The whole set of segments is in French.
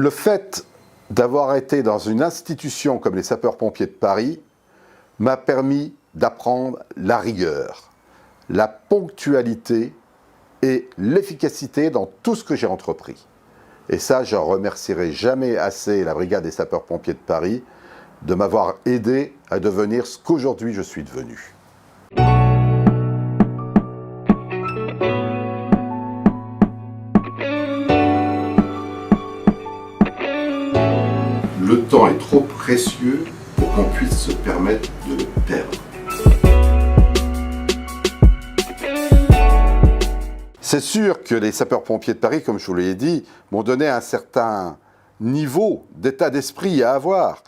Le fait d'avoir été dans une institution comme les sapeurs-pompiers de Paris m'a permis d'apprendre la rigueur, la ponctualité et l'efficacité dans tout ce que j'ai entrepris. Et ça, je ne remercierai jamais assez la brigade des sapeurs-pompiers de Paris de m'avoir aidé à devenir ce qu'aujourd'hui je suis devenu. Le temps est trop précieux pour qu'on puisse se permettre de le perdre. C'est sûr que les sapeurs-pompiers de Paris, comme je vous l'ai dit, m'ont donné un certain niveau d'état d'esprit à avoir,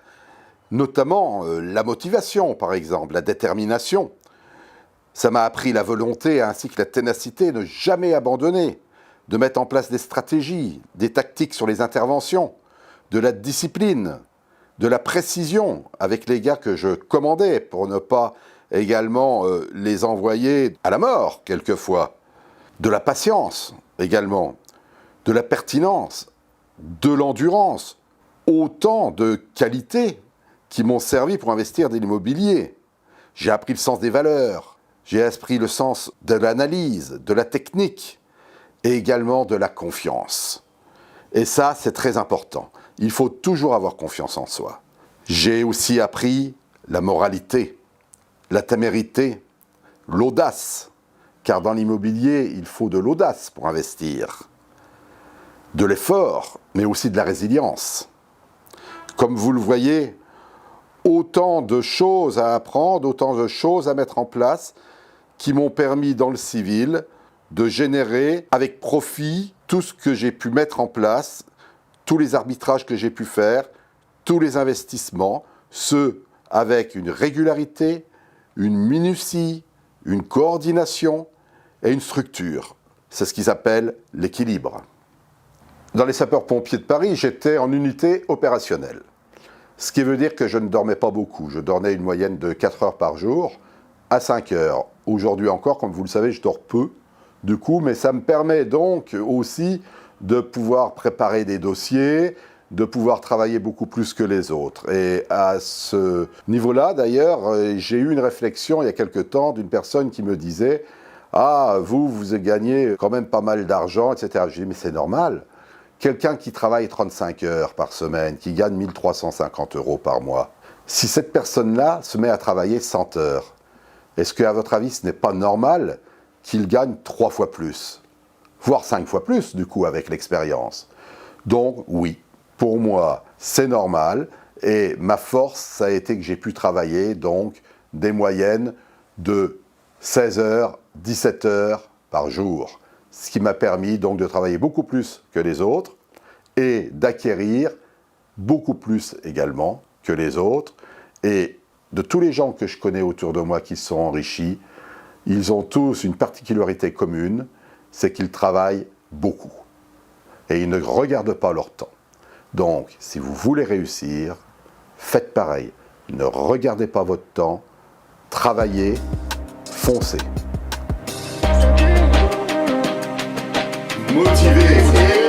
notamment la motivation, par exemple, la détermination. Ça m'a appris la volonté ainsi que la ténacité de ne jamais abandonner, de mettre en place des stratégies, des tactiques sur les interventions, de la discipline, de la précision avec les gars que je commandais pour ne pas également les envoyer à la mort quelquefois, de la patience également, de la pertinence, de l'endurance, autant de qualités qui m'ont servi pour investir dans l'immobilier. J'ai appris le sens des valeurs, j'ai appris le sens de l'analyse, de la technique et également de la confiance. Et ça, c'est très important. Il faut toujours avoir confiance en soi. J'ai aussi appris la moralité, la témérité, l'audace, car dans l'immobilier, il faut de l'audace pour investir, de l'effort, mais aussi de la résilience. Comme vous le voyez, autant de choses à apprendre, autant de choses à mettre en place qui m'ont permis dans le civil de générer avec profit tout ce que j'ai pu mettre en place, tous les arbitrages que j'ai pu faire, tous les investissements, ceux avec une régularité, une minutie, une coordination et une structure. C'est ce qu'ils appellent l'équilibre. Dans les sapeurs-pompiers de Paris, j'étais en unité opérationnelle. Ce qui veut dire que je ne dormais pas beaucoup. Je dormais une moyenne de 4 heures par jour à 5 heures. Aujourd'hui encore, comme vous le savez, je dors peu, du coup, mais ça me permet donc aussi de pouvoir préparer des dossiers, de pouvoir travailler beaucoup plus que les autres. Et à ce niveau-là, d'ailleurs, j'ai eu une réflexion il y a quelque temps d'une personne qui me disait « Ah, vous gagnez quand même pas mal d'argent, etc. » Je dis « Mais c'est normal. Quelqu'un qui travaille 35 heures par semaine, qui gagne 1 350 € par mois, si cette personne-là se met à travailler 100 heures, est-ce qu'à votre avis, ce n'est pas normal qu'il gagne 3 fois plus, voire 5 fois plus, du coup, avec l'expérience? Donc, oui, pour moi, c'est normal. Et ma force, ça a été que j'ai pu travailler, donc, des moyennes de 16 heures, 17 heures par jour. Ce qui m'a permis, donc, de travailler beaucoup plus que les autres et d'acquérir beaucoup plus également que les autres. Et de tous les gens que je connais autour de moi qui sont enrichis, ils ont tous une particularité commune, c'est qu'ils travaillent beaucoup. Et ils ne regardent pas leur temps. Donc, si vous voulez réussir, faites pareil. Ne regardez pas votre temps, travaillez, foncez. Motivez.